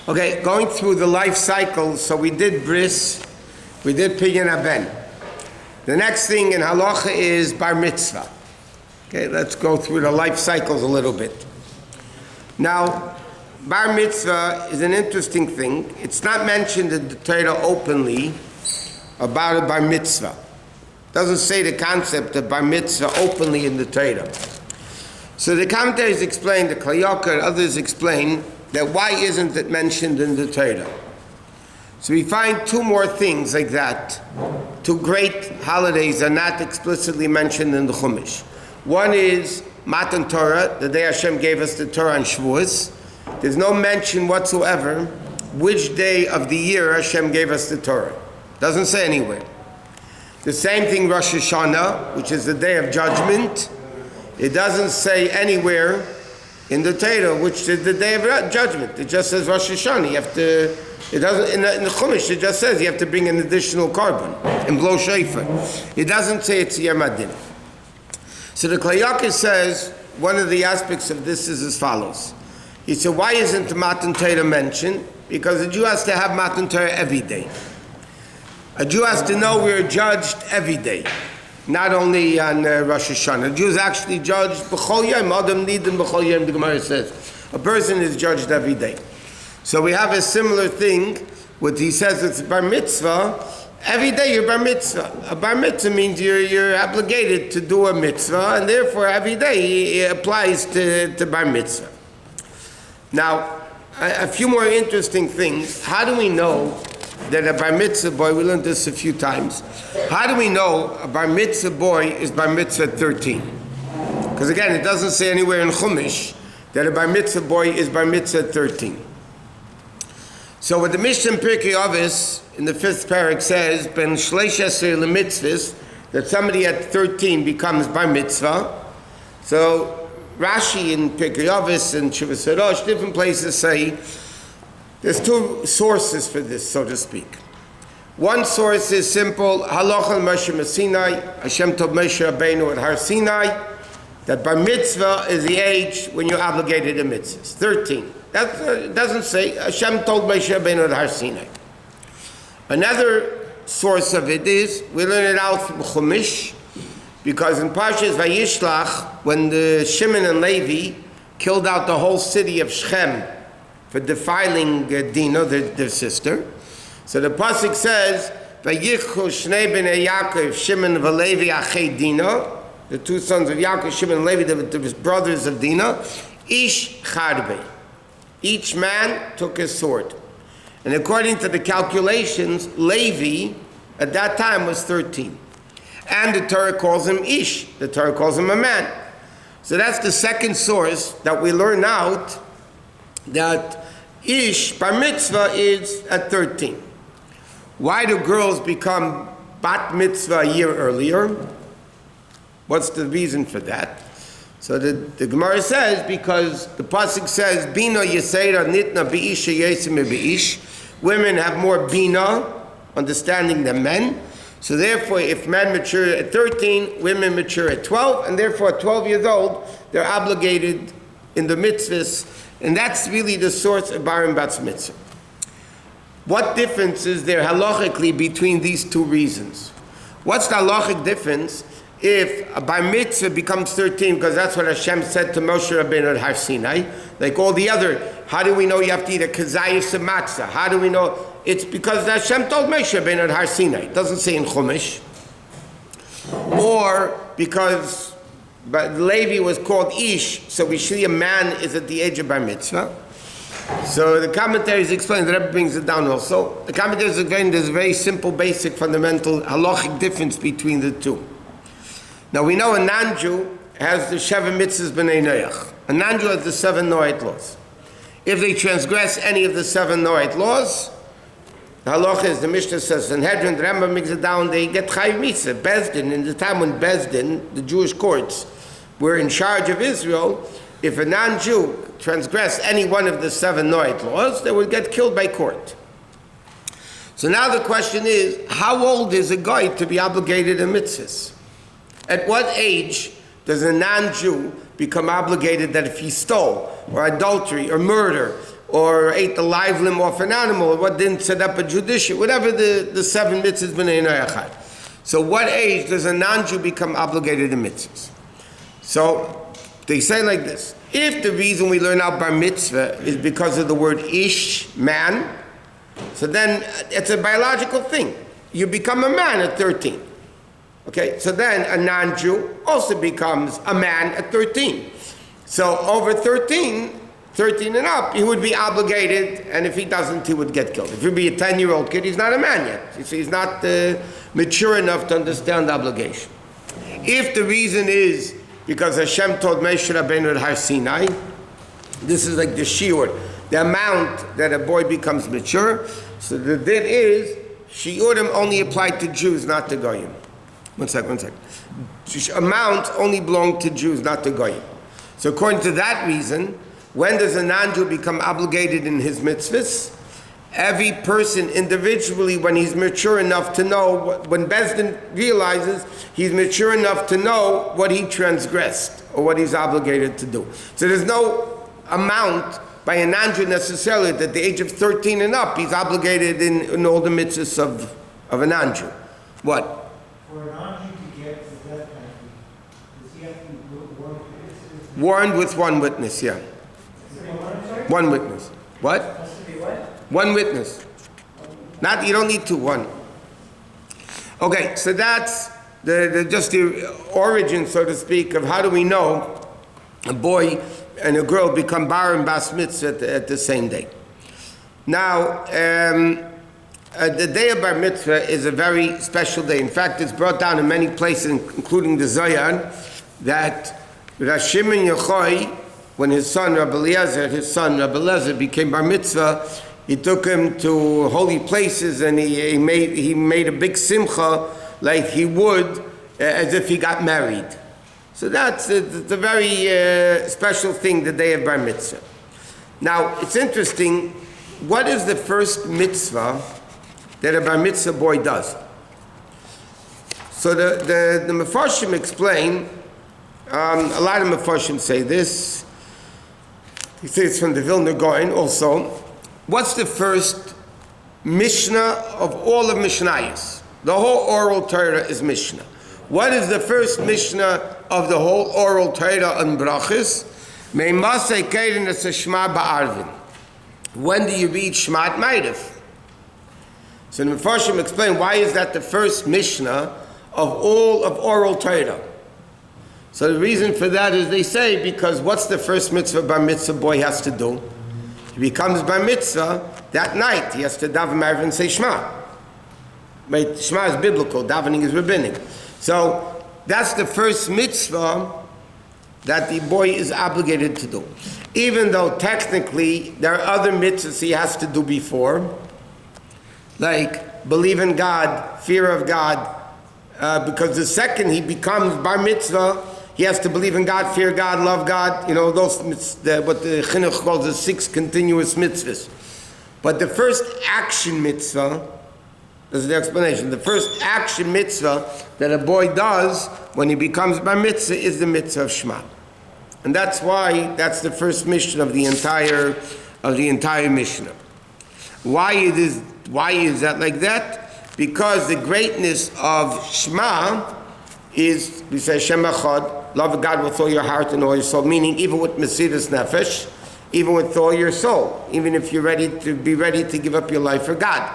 Okay, going through the life cycle, so we did bris, we did pidyon haben. The next thing in halacha is bar mitzvah. Okay, let's go through the life cycles a little bit. Now, bar mitzvah is an interesting thing. It's not mentioned in the Torah openly about a bar mitzvah. It doesn't say the concept of bar mitzvah openly in the Torah. So the commentaries explain, the Klayaka and others explain that why isn't it mentioned in the Torah? So we find two more things like that. Two great holidays are not explicitly mentioned in the Chumash. One is Matan Torah, the day Hashem gave us the Torah on Shavuos. There's no mention whatsoever which day of the year Hashem gave us the Torah. Doesn't say anywhere. The same thing Rosh Hashanah, which is the day of judgment. It doesn't say anywhere in the Torah which is the day of judgment. It just says Rosh Hashanah. You have to. It doesn't in the Chumash. It just says you have to bring an additional carbon and blow shofar. It doesn't say it's Yom Adin. So the Klayaka says one of the aspects of this is as follows. He said, why isn't the Matan Torah mentioned? Because a Jew has to have Matan Torah every day. A Jew has to know we're judged every day, not only on Rosh Hashanah. A Jew is actually judged b'chol yom. Adam nidin b'chol yom. The Gemara says a person is judged every day. So we have a similar thing. What he says it's bar mitzvah. Every day you're bar mitzvah. A bar mitzvah means you're obligated to do a mitzvah, and therefore every day it applies to bar mitzvah. Now, a few more interesting things. How do we know that a bar mitzvah boy, we learned this a few times, how do we know a bar mitzvah boy is bar mitzvah 13? Because again, it doesn't say anywhere in Chumash that a bar mitzvah boy is bar mitzvah 13. So what the Mishnah in Pirkei Avos in the 5th parak says, ben shleish eser lemitzvahs, that somebody at 13 becomes bar mitzvah. So Rashi in Pirkei Avos and Shuvas Harosh, different places say there's two sources for this, so to speak. One source is simple, halacha Moshe Sinai. Hashem told Moshe Rabbeinu at Har Sinai that bar mitzvah is the age when you're obligated to mitzvahs. 13. That doesn't say. Hashem told Moshe Rabbeinu at Har Sinai. Another source of it is, we learn it out from Chumash, because in Parshas Vayishlach, when the Shimon and Levi killed out the whole city of Shechem for defiling Dinah, their sister, so the pasuk says, "Vayichu shnei bnei Yaakov, Shimon v'Levi achei Dinah," the two sons of Yaakov, Shimon and Levi, the brothers of Dinah, ish charbe. Each man took his sword. And according to the calculations, Levi at that time was 13. And the Torah calls him Ish. The Torah calls him a man. So that's the second source that we learn out, that Ish, bar mitzvah, is at 13. Why do girls become bat mitzvah a year earlier? What's the reason for that? So the Gemara says, because the pasuk says, Bina Yisera Nitna Beisha Yesim Beish. Women have more Bina, understanding than men. So therefore, if men mature at 13, women mature at 12, and therefore at 12 years old, they're obligated in the mitzvahs, and that's really the source of bar and bat mitzvah. What difference is there halachically between these two reasons? What's the halachic difference if a bar mitzvah becomes 13, because that's what Hashem said to Moshe Rabbeinu at Har Sinai, like all the other, how do we know you have to eat a kazayis of matzah? How do we know? It's because Hashem told Moshe Rabbeinu at Har Sinai. It doesn't say in Chumash. Or because Levi was called Ish, so we see a man is at the age of bar mitzvah. So the commentaries explain, the Rebbe brings it down also. The commentaries explain there's a very simple, basic, fundamental halachic difference between the two. Now we know a non-Jew has the Sheva Mitzvahs B'nai Noach. A non-Jew has the 7 Noahide laws. If they transgress any of the 7 Noahide laws, the halacha is, the Mishnah says, Sanhedrin, the Rambam makes it down, they get Chayiv Mitzvah. Bais Din, in the time when Bais Din, the Jewish courts, were in charge of Israel, if a non-Jew transgressed any one of the 7 Noahide laws, they would get killed by court. So now the question is, how old is a guy to be obligated in mitzvahs? At what age does a non-Jew become obligated that if he stole, or adultery, or murder, or ate the live limb off an animal, or what didn't set up a judiciary, whatever the 7 mitzvahs b'nei noachad. So what age does a non-Jew become obligated to mitzvahs? So they say like this: if the reason we learn out bar mitzvah is because of the word ish, man, so then it's a biological thing. You become a man at 13. Okay, so then a non-Jew also becomes a man at 13. So over 13 and up, he would be obligated, and if he doesn't, he would get killed. If he'd be a 10-year-old kid, he's not a man yet. You see, he's not mature enough to understand the obligation. If the reason is because Hashem told Moshe Rabbeinu at Har Sinai, this is like the shiur, the amount that a boy becomes mature. So the din is, shiurim only applied to Jews, not to Goyim. One second. Amount only belonged to Jews, not to Goyim. So according to that reason, when does a non-Jew become obligated in his mitzvahs? Every person individually, when he's mature enough to know, when Bais Din realizes he's mature enough to know what he transgressed or what he's obligated to do. So there's no amount by a non-Jew necessarily that at the age of 13 and up, he's obligated in all the mitzvahs of a non-Jew. What? For a non-Jew to get the death penalty, does he have to be warned? Warned with one witness, yeah. One witness. What? Has to be what? One witness. Not, you don't need two, one. Okay, so that's just the origin, so to speak, of how do we know a boy and a girl become bar and bas mitzvah at the same day. Now, the day of bar mitzvah is a very special day. In fact, it's brought down in many places, including the Zohar, that Rav Shimon Yochai, when his son Rabbi Eliezer became bar mitzvah, he took him to holy places and he made a big simcha like he would as if he got married. So that's it's a very special thing, the day of bar mitzvah. Now, it's interesting, what is the first mitzvah that a bar mitzvah boy does? So the Mefarshim explain, a lot of Mefarshim say this. He says it's from the Vilna Gaon also. What's the first Mishnah of all of Mishnayos? The whole oral Torah is Mishnah. What is the first Mishnah of the whole oral Torah on Brachos? Me'masei keren es Shema ba'arvin. When do you read Shema at Ma'ariv? So the Mefarshim explain why is that the first Mishnah of all of oral Torah. So the reason for that is they say because what's the first mitzvah bar mitzvah boy has to do? He becomes bar mitzvah that night. He has to daven Ma'ariv and say Shema. Right? Shema is biblical. Davening is rabbinic. So that's the first mitzvah that the boy is obligated to do. Even though technically there are other mitzvahs he has to do before, like believe in God, fear of God, because the second he becomes bar mitzvah, he has to believe in God, fear God, love God, those what the chinuch calls the 6 continuous mitzvahs. But the first action mitzvah, this is the explanation, the first action mitzvah that a boy does when he becomes bar mitzvah is the mitzvah of Shema. And that's why that's the first mission of the entire Mishnah. Why is that like that? Because the greatness of Shema is, we say Shem Echad, love God with all your heart and all your soul, meaning even with Mesiras Nefesh, even with all your soul, even if you're ready to give up your life for God.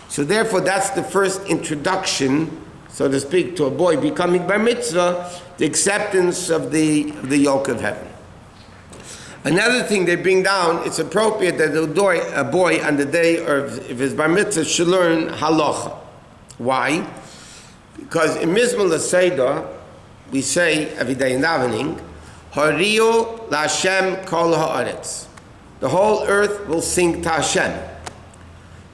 So therefore that's the first introduction, so to speak, to a boy becoming bar mitzvah, the acceptance of the yoke of heaven. Another thing they bring down, it's appropriate that a boy on the day of his bar mitzvah should learn halacha. Why? Because in Mizmor LaSeder, we say every day in davening, Hariyu LaHashem kol haaretz. The whole earth will sing to Hashem.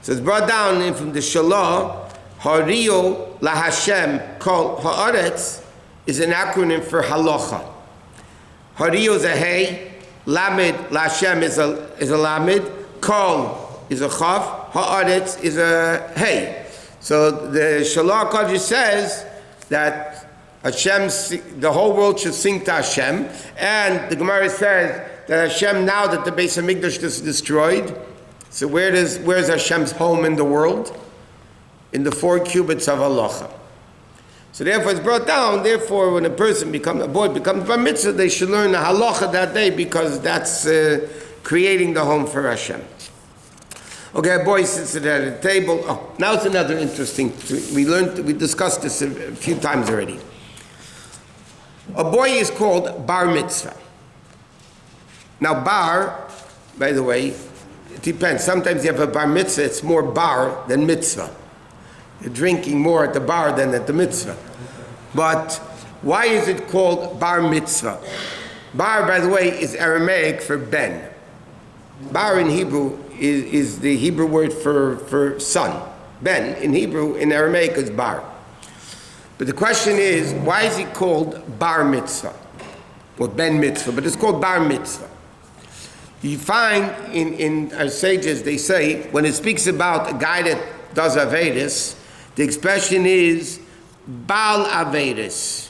So it's brought down from the Shalah, Hariyu LaHashem kol haaretz is an acronym for halacha. Hariyu is a hey, Lamed LaHashem is a lamed, kol is a chaf, haaretz is a hey. So the Shalah Kodesh says that Hashem, the whole world should sing to Hashem, and the Gemara says that Hashem, now that the Beis Hamikdash is destroyed, so where's Hashem's home in the world? In the 4 cubits of halacha. So therefore it's brought down, therefore when a boy becomes bar mitzvah, they should learn the halacha that day because that's creating the home for Hashem. Okay, a boy sits at the table. Oh, now it's another interesting, we discussed this a few times already. A boy is called bar mitzvah. Now bar, by the way, it depends. Sometimes you have a bar mitzvah, it's more bar than mitzvah. You're drinking more at the bar than at the mitzvah. But why is it called bar mitzvah? Bar, by the way, is Aramaic for ben. Bar in Hebrew is the Hebrew word for son. Ben in Hebrew, in Aramaic is bar. But the question is, why is it called bar mitzvah? Or ben mitzvah, but it's called bar mitzvah. You find in our sages, they say, when it speaks about a guy that does Avedis, the expression is Baal Avedis.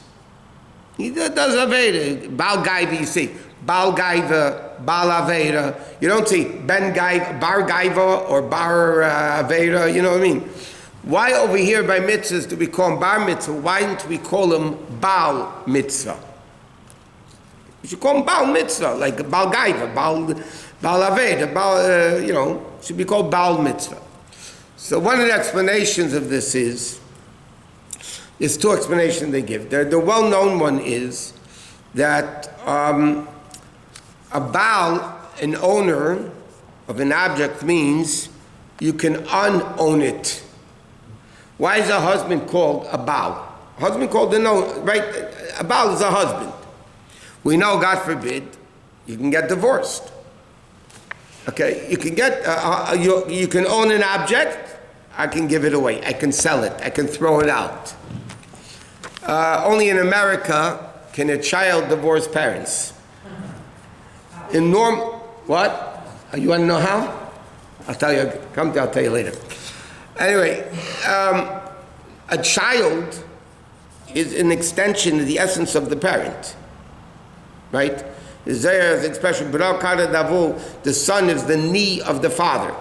He does Avedis. Baal Gaiva, you see. Baal Gaiva, Baal Aveda. You don't see Ben Gaiva, Bar Gaiva, or Bar Aveda, you know what I mean? Why over here by mitzvahs do we call him Bar Mitzvah? Why don't we call him Baal Mitzvah? We should call him Baal Mitzvah, like Baal Gaiva, Baal Aveda, Baal, should be called Baal Mitzvah. So one of the explanations of this is, there's 2 explanations they give. The well-known one is that a Baal, an owner of an object, means you can unown it. Why is a husband called a Baal? A husband called right? A Baal is a husband. We know, God forbid, you can get divorced. Okay, you can get, you can own an object, I can give it away, I can sell it, I can throw it out. Only in America can a child divorce parents. In what? You want to know how? I'll tell you, I'll tell you later. Anyway, a child is an extension of the essence of the parent, right? There's expression, the son is the knee of the father.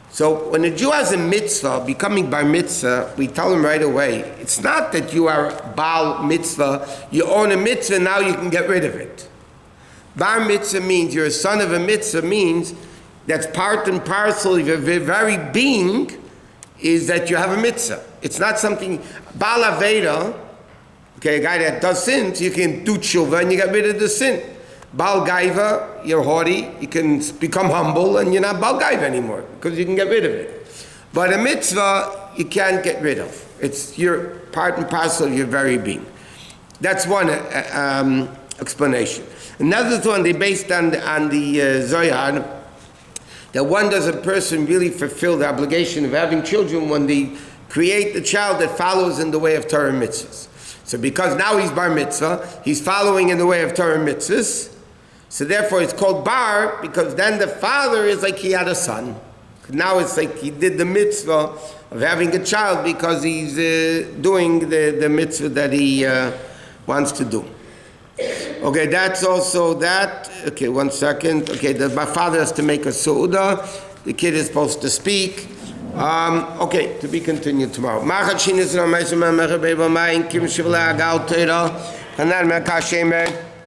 So when a Jew has a mitzvah, becoming bar mitzvah, we tell him right away, it's not that you are Baal mitzvah, you own a mitzvah, now you can get rid of it. Bar mitzvah means you're a son of a mitzvah, means that's part and parcel of your very being, is that you have a mitzvah. It's not something, Baal Aveda, okay, a guy that does sins, you can do tshuva and you get rid of the sin. Baal Gaiva, you're haughty, you can become humble and you're not Baal Gaiva anymore because you can get rid of it. But a mitzvah, you can't get rid of. It's your part and parcel of your very being. That's one explanation. Another one, they based on the Zohar, that when does a person really fulfill the obligation of having children? When they create the child that follows in the way of Torah mitzvahs. So because now he's bar mitzvah, he's following in the way of Torah mitzvahs, so therefore it's called bar, because then the father is like he had a son. Now it's like he did the mitzvah of having a child because he's doing the mitzvah that he wants to do. Okay, that's also that. Okay, 1 second. Okay, my father has to make a su'udah. The kid is supposed to speak. Okay, to be continued tomorrow.